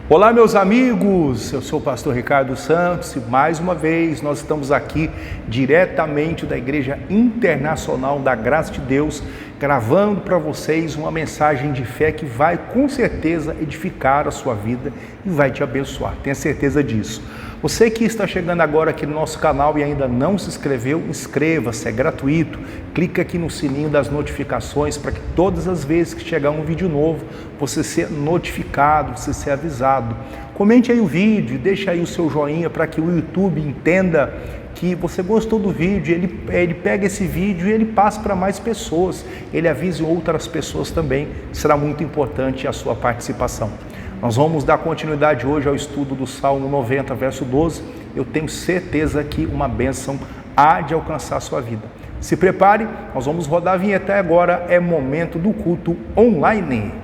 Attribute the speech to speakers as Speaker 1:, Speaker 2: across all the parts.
Speaker 1: Olá, meus amigos, eu sou o pastor Ricardo Santos e mais uma vez nós estamos aqui diretamente da Igreja Internacional da Graça de Deus, gravando para vocês uma mensagem de fé que vai com certeza edificar a sua vida e vai te abençoar, tenha certeza disso. Você que está chegando agora aqui no nosso canal e ainda não se inscreveu, inscreva-se, é gratuito. Clica aqui no sininho das notificações para que todas as vezes que chegar um vídeo novo, você ser notificado, você ser avisado. Comente aí o vídeo, deixa aí o seu joinha para que o YouTube entenda que você gostou do vídeo, ele pega esse vídeo e ele passa para mais pessoas, ele avise outras pessoas também, será muito importante a sua participação. Nós vamos dar continuidade hoje ao estudo do Salmo 90, verso 12. Eu tenho certeza que uma bênção há de alcançar a sua vida. Se prepare, nós vamos rodar a vinheta e agora é momento do culto online.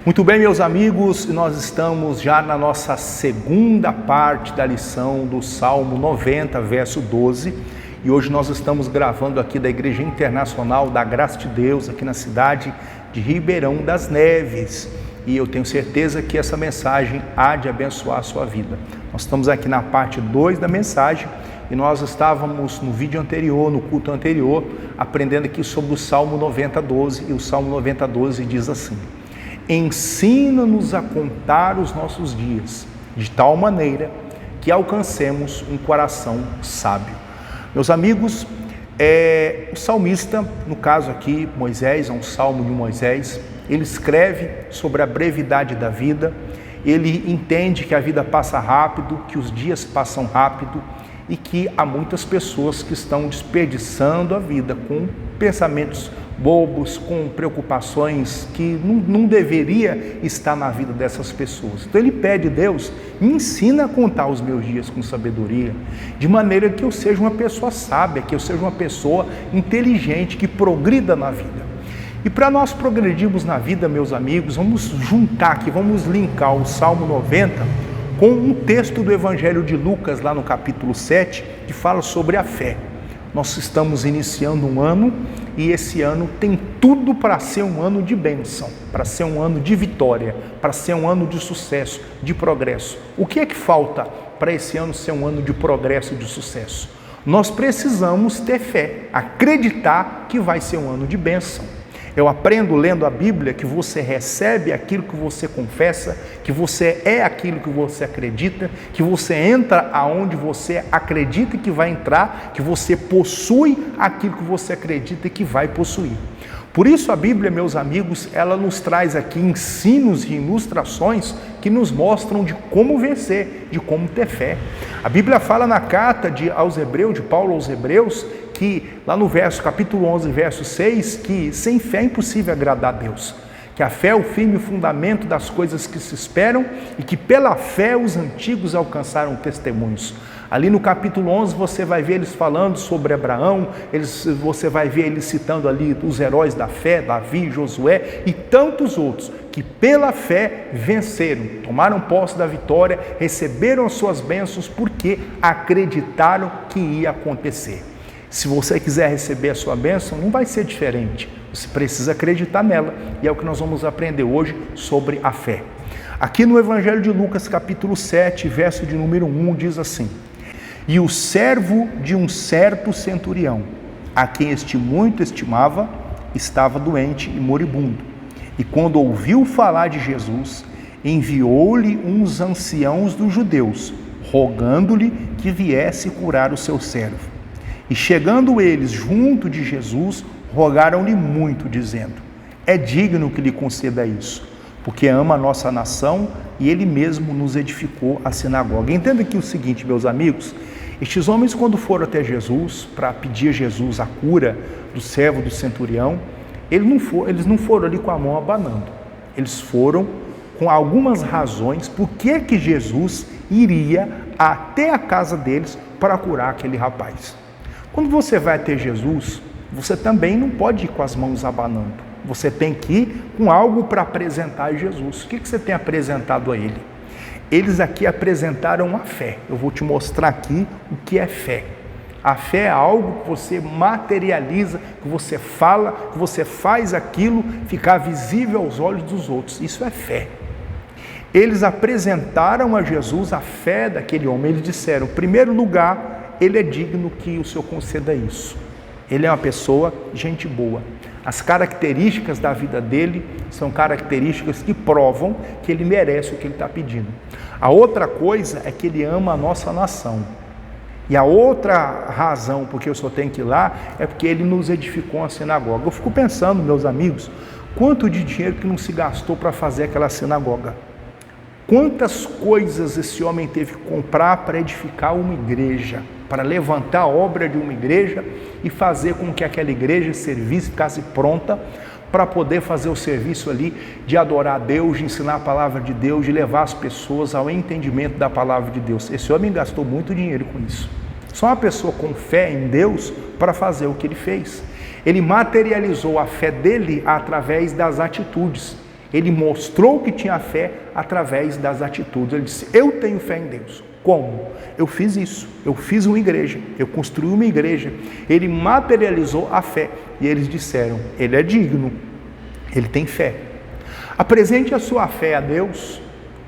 Speaker 1: Muito bem, meus amigos, nós estamos já na nossa segunda parte da lição do Salmo 90, verso 12. E hoje nós estamos gravando aqui da Igreja Internacional da Graça de Deus, aqui na cidade de Ribeirão das Neves. E eu tenho certeza que essa mensagem há de abençoar a sua vida. Nós estamos aqui na parte 2 da mensagem e nós estávamos no vídeo anterior, no culto anterior, aprendendo aqui sobre o Salmo 90, 12. E o Salmo 90, 12 diz assim: ensina-nos a contar os nossos dias, de tal maneira que alcancemos um coração sábio. Meus amigos, o salmista, no caso aqui, Moisés, é um salmo de Moisés, ele escreve sobre a brevidade da vida, ele entende que a vida passa rápido, que os dias passam rápido e que há muitas pessoas que estão desperdiçando a vida com pensamentos bobos, com preocupações que não deveria estar na vida dessas pessoas. Então ele pede: Deus, me ensina a contar os meus dias com sabedoria, de maneira que eu seja uma pessoa sábia, que eu seja uma pessoa inteligente, que progrida na vida. E para nós progredirmos na vida, meus amigos, vamos juntar aqui, vamos linkar o Salmo 90 com um texto do Evangelho de Lucas, lá no capítulo 7, que fala sobre a fé. Nós estamos iniciando um ano e esse ano tem tudo para ser um ano de bênção, para ser um ano de vitória, para ser um ano de sucesso, de progresso. O que é que falta para esse ano ser um ano de progresso e de sucesso? Nós precisamos ter fé, acreditar que vai ser um ano de bênção. Eu aprendo lendo a Bíblia que você recebe aquilo que você confessa, que você é aquilo que você acredita, que você entra aonde você acredita que vai entrar, que você possui aquilo que você acredita que vai possuir. Por isso a Bíblia, meus amigos, ela nos traz aqui ensinos e ilustrações que nos mostram de como vencer, de como ter fé. A Bíblia fala na carta de Paulo aos Hebreus, que lá no capítulo 11, verso 6, que sem fé é impossível agradar a Deus. Que a fé é o firme fundamento das coisas que se esperam e que pela fé os antigos alcançaram testemunhos. Ali no capítulo 11 você vai ver eles falando sobre Abraão, você vai ver eles citando ali os heróis da fé, Davi, Josué e tantos outros, que pela fé venceram, tomaram posse da vitória, receberam as suas bênçãos porque acreditaram que ia acontecer. Se você quiser receber a sua bênção, não vai ser diferente. Você precisa acreditar nela. E é o que nós vamos aprender hoje sobre a fé. Aqui no Evangelho de Lucas, capítulo 7, verso de número 1, diz assim: e o servo de um certo centurião, a quem este muito estimava, estava doente e moribundo. E quando ouviu falar de Jesus, enviou-lhe uns anciãos dos judeus, rogando-lhe que viesse curar o seu servo. E chegando eles junto de Jesus, rogaram-lhe muito, dizendo: é digno que lhe conceda isso, porque ama a nossa nação e ele mesmo nos edificou a sinagoga. Entenda aqui o seguinte, meus amigos, estes homens, quando foram até Jesus para pedir a Jesus a cura do servo do centurião, eles não foram ali com a mão abanando, eles foram com algumas razões por que Jesus iria até a casa deles para curar aquele rapaz. Quando você vai até Jesus, você também não pode ir com as mãos abanando. Você tem que ir com algo para apresentar a Jesus. O que você tem apresentado a Ele? Eles aqui apresentaram a fé. Eu vou te mostrar aqui o que é fé. A fé é algo que você materializa, que você fala, que você faz aquilo ficar visível aos olhos dos outros. Isso é fé. Eles apresentaram a Jesus a fé daquele homem. Eles disseram, em primeiro lugar, ele é digno que o Senhor conceda isso. Ele é uma pessoa, gente boa. As características da vida dele são características que provam que ele merece o que ele está pedindo. A outra coisa é que ele ama a nossa nação. E a outra razão porque eu só tenho que ir lá é porque ele nos edificou uma sinagoga. Eu fico pensando, meus amigos, quanto de dinheiro que não se gastou para fazer aquela sinagoga? Quantas coisas esse homem teve que comprar para edificar uma igreja, para levantar a obra de uma igreja e fazer com que aquela igreja servisse, ficasse pronta para poder fazer o serviço ali de adorar a Deus, de ensinar a palavra de Deus, de levar as pessoas ao entendimento da palavra de Deus. Esse homem gastou muito dinheiro com isso. Só uma pessoa com fé em Deus para fazer o que ele fez. Ele materializou a fé dele através das atitudes. Ele mostrou que tinha fé através das atitudes. Ele disse, eu tenho fé em Deus. Como? Eu fiz isso, eu fiz uma igreja, eu construí uma igreja. Ele materializou a fé. E eles disseram, ele é digno, ele tem fé. Apresente a sua fé a Deus,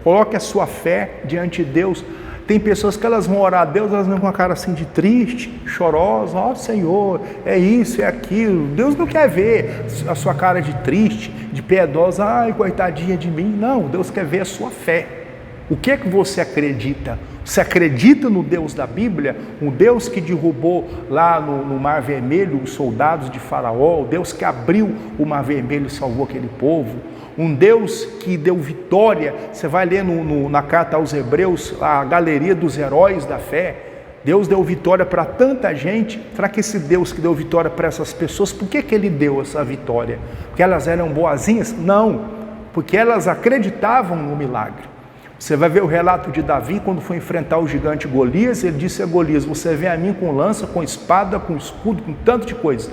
Speaker 1: coloque a sua fé diante de Deus. Tem pessoas que elas vão orar a Deus, elas vão com a cara assim de triste, chorosa, ó Senhor, é isso, é aquilo. Deus não quer ver a sua cara de triste, de piedosa, ai coitadinha de mim. Não, Deus quer ver a sua fé. O que é que você acredita? Você acredita no Deus da Bíblia? O Deus que derrubou lá no Mar Vermelho os soldados de Faraó, o Deus que abriu o Mar Vermelho e salvou aquele povo, um Deus que deu vitória. Você vai ler na carta aos Hebreus, a galeria dos heróis da fé. Deus deu vitória para tanta gente. Será que esse Deus que deu vitória para essas pessoas, por que ele deu essa vitória? Porque elas eram boazinhas? Não, porque elas acreditavam no milagre. Você vai ver o relato de Davi, quando foi enfrentar o gigante Golias, ele disse a Golias, você vem a mim com lança, com espada, com escudo, com tanto de coisa.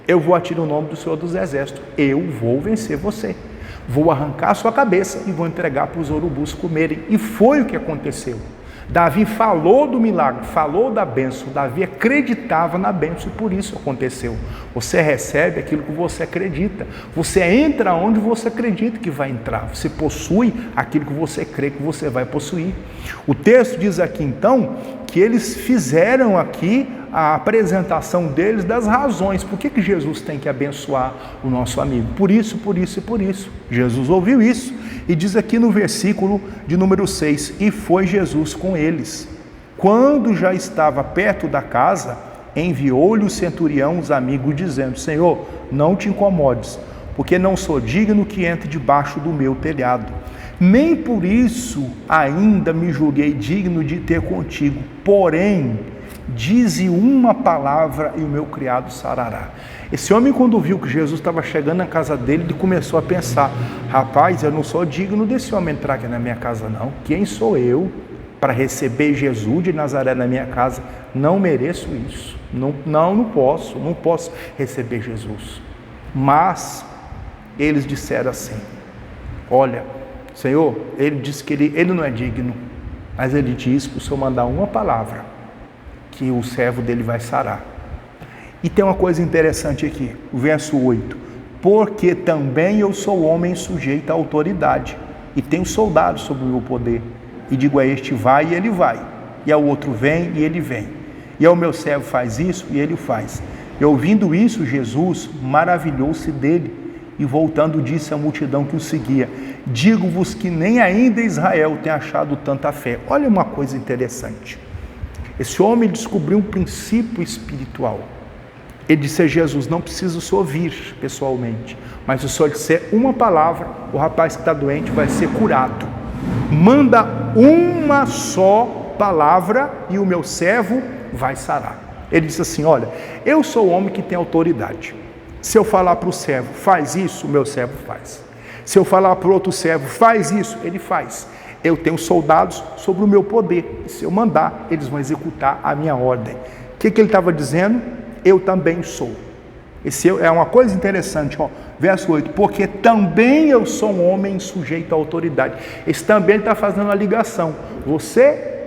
Speaker 1: Eu vou atirar o nome do Senhor dos Exércitos, eu vou vencer você. Vou arrancar a sua cabeça e vou entregar para os urubus comerem. E foi o que aconteceu. Davi falou do milagre, falou da bênção. Davi acreditava na bênção e por isso aconteceu. Você recebe aquilo que você acredita. Você entra onde você acredita que vai entrar. Você possui aquilo que você crê que você vai possuir. O texto diz aqui então que eles fizeram aqui a apresentação deles das razões. Por que Jesus tem que abençoar o nosso amigo? Por isso, por isso e por isso. Jesus ouviu isso e diz aqui no versículo de número 6, e foi Jesus com eles. Quando já estava perto da casa, enviou-lhe o centurião os amigos, dizendo, Senhor, não te incomodes, porque não sou digno que entre debaixo do meu telhado. Nem por isso ainda me julguei digno de ter contigo, porém, dize uma palavra e o meu criado sarará. Esse homem, quando viu que Jesus estava chegando na casa dele, ele começou a pensar, rapaz, eu não sou digno desse homem entrar aqui na minha casa não. Quem sou eu para receber Jesus de Nazaré na minha casa? Não mereço isso. Não posso receber Jesus. Mas eles disseram assim, olha, Senhor, ele disse que ele não é digno, mas ele diz que o Senhor mandar uma palavra, que o servo dele vai sarar. E tem uma coisa interessante aqui, o verso 8, porque também eu sou homem sujeito à autoridade, e tenho soldados sob o meu poder, e digo a este vai e ele vai, e ao outro vem e ele vem, e ao meu servo faz isso e ele faz. E ouvindo isso, Jesus maravilhou-se dele, e voltando disse à multidão que o seguia, digo-vos que nem ainda Israel tem achado tanta fé. Olha uma coisa interessante, esse homem descobriu um princípio espiritual. Ele disse a Jesus, não precisa o senhor ouvir pessoalmente, mas se o senhor disser uma palavra, o rapaz que está doente vai ser curado. Manda uma só palavra e o meu servo vai sarar. Ele disse assim, olha, eu sou o homem que tem autoridade. Se eu falar para o servo, faz isso, o meu servo faz. Se eu falar para o outro servo, faz isso, ele faz. Eu tenho soldados sobre o meu poder. E se eu mandar, eles vão executar a minha ordem. O que ele estava dizendo? Eu também sou. Esse é uma coisa interessante, ó. Verso 8, porque também eu sou um homem sujeito à autoridade. Esse também está fazendo a ligação. Você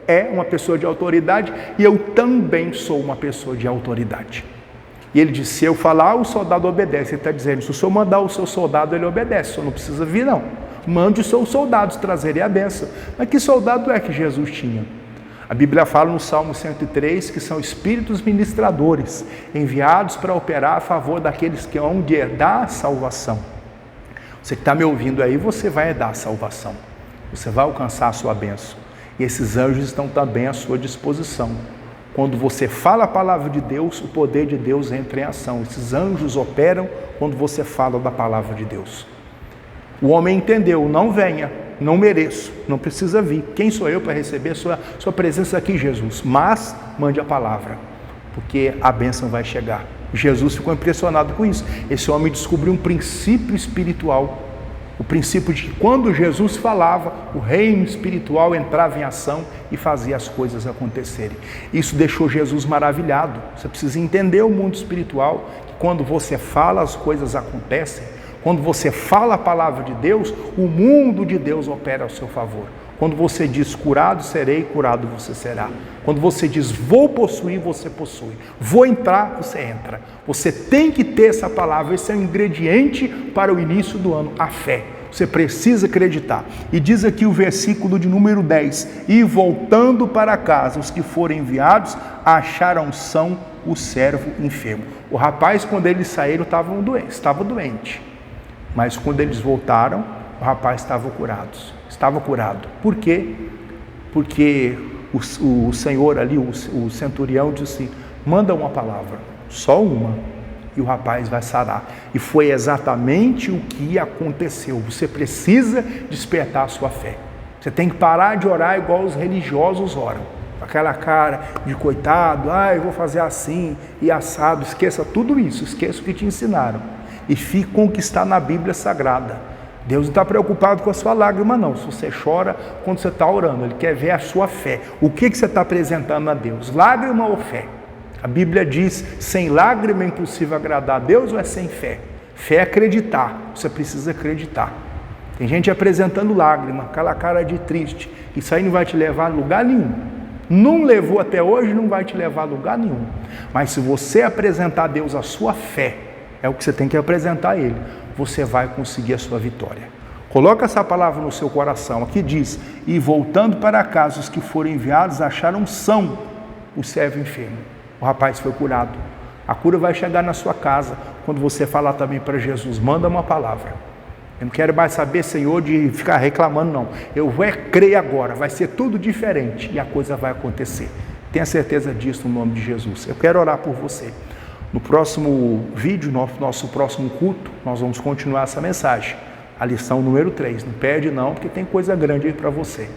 Speaker 1: é uma pessoa de autoridade e eu também sou uma pessoa de autoridade. E ele disse, se eu falar, o soldado obedece. Ele está dizendo, se o senhor mandar o seu soldado, ele obedece, o senhor não precisa vir não. Mande os seus soldados trazerem a bênção. Mas que soldado é que Jesus tinha? A Bíblia fala no Salmo 103 que são espíritos ministradores, enviados para operar a favor daqueles que hão de herdar a salvação. Você que está me ouvindo aí, você vai herdar a salvação. Você vai alcançar a sua bênção. E esses anjos estão também à sua disposição. Quando você fala a palavra de Deus, o poder de Deus entra em ação. Esses anjos operam quando você fala da palavra de Deus. O homem entendeu, não venha, não mereço, não precisa vir. Quem sou eu para receber sua presença aqui, Jesus? Mas mande a palavra, porque a bênção vai chegar. Jesus ficou impressionado com isso. Esse homem descobriu um princípio espiritual. O princípio de que quando Jesus falava, o reino espiritual entrava em ação e fazia as coisas acontecerem. Isso deixou Jesus maravilhado. Você precisa entender o mundo espiritual, que quando você fala, as coisas acontecem. Quando você fala a palavra de Deus, o mundo de Deus opera ao seu favor. Quando você diz curado serei, curado você será. Quando você diz vou possuir, você possui. Vou entrar, você entra. Você tem que ter essa palavra, esse é um ingrediente para o início do ano, a fé. Você precisa acreditar. E diz aqui o versículo de número 10, e voltando para casa, os que forem enviados, acharam são o servo enfermo. O rapaz, quando eles saíram, estava doente. Mas quando eles voltaram, o rapaz estava curado. Por quê? Porque o Senhor ali, o centurião disse, manda uma palavra, só uma, e o rapaz vai sarar. E foi exatamente o que aconteceu. Você precisa despertar a sua fé. Você tem que parar de orar igual os religiosos oram. Aquela cara de coitado, eu vou fazer assim e assado. Esqueça tudo isso, esqueça o que te ensinaram. E fique com o que está na Bíblia Sagrada. Deus não está preocupado com a sua lágrima não, se você chora quando você está orando, Ele quer ver a sua fé. O que você está apresentando a Deus? Lágrima ou fé? A Bíblia diz, sem lágrima é impossível agradar a Deus ou é sem fé? Fé é acreditar, você precisa acreditar. Tem gente apresentando lágrima, aquela cara de triste, isso aí não vai te levar a lugar nenhum. Não levou até hoje, não vai te levar a lugar nenhum. Mas se você apresentar a Deus a sua fé, é o que você tem que apresentar a Ele, você vai conseguir a sua vitória. Coloca essa palavra no seu coração. Aqui diz, e voltando para casa, os que foram enviados acharam são o servo enfermo. O rapaz foi curado. A cura vai chegar na sua casa, quando você falar também para Jesus, manda uma palavra. Eu não quero mais saber, Senhor, de ficar reclamando, não. Eu vou crer agora, vai ser tudo diferente e a coisa vai acontecer. Tenha certeza disso no nome de Jesus. Eu quero orar por você. No próximo vídeo, nosso próximo culto, nós vamos continuar essa mensagem. A lição número 3. Não perde não, porque tem coisa grande aí para você.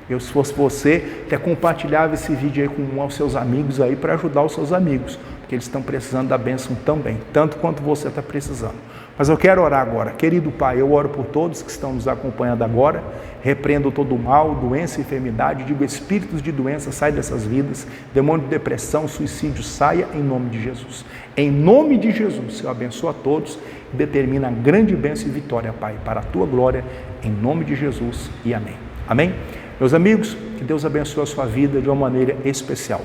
Speaker 1: Eu, se fosse você, até compartilhava esse vídeo aí com os seus amigos aí para ajudar os seus amigos, porque eles estão precisando da bênção também, tanto quanto você está precisando. Mas eu quero orar agora. Querido Pai, eu oro por todos que estão nos acompanhando agora, repreendo todo o mal, doença e enfermidade, digo espíritos de doença, sai dessas vidas, demônio de depressão, suicídio, saia em nome de Jesus. Em nome de Jesus, eu abençoo a todos e determina grande bênção e vitória, Pai, para a Tua glória, em nome de Jesus e amém. Amém? Meus amigos, que Deus abençoe a sua vida de uma maneira especial.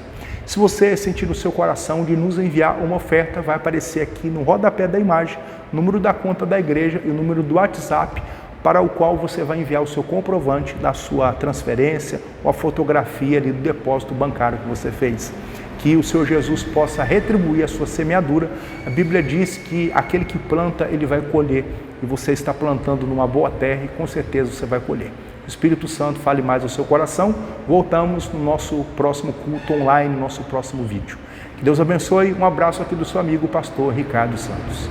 Speaker 1: Se você sentir no seu coração de nos enviar uma oferta, vai aparecer aqui no rodapé da imagem, o número da conta da igreja e o número do WhatsApp, para o qual você vai enviar o seu comprovante da sua transferência ou a fotografia ali do depósito bancário que você fez. Que o Senhor Jesus possa retribuir a sua semeadura. A Bíblia diz que aquele que planta, ele vai colher. E você está plantando numa boa terra e com certeza você vai colher. O Espírito Santo fale mais ao seu coração. Voltamos no nosso próximo culto online, no nosso próximo vídeo. Que Deus abençoe. Um abraço aqui do seu amigo, pastor Ricardo Santos.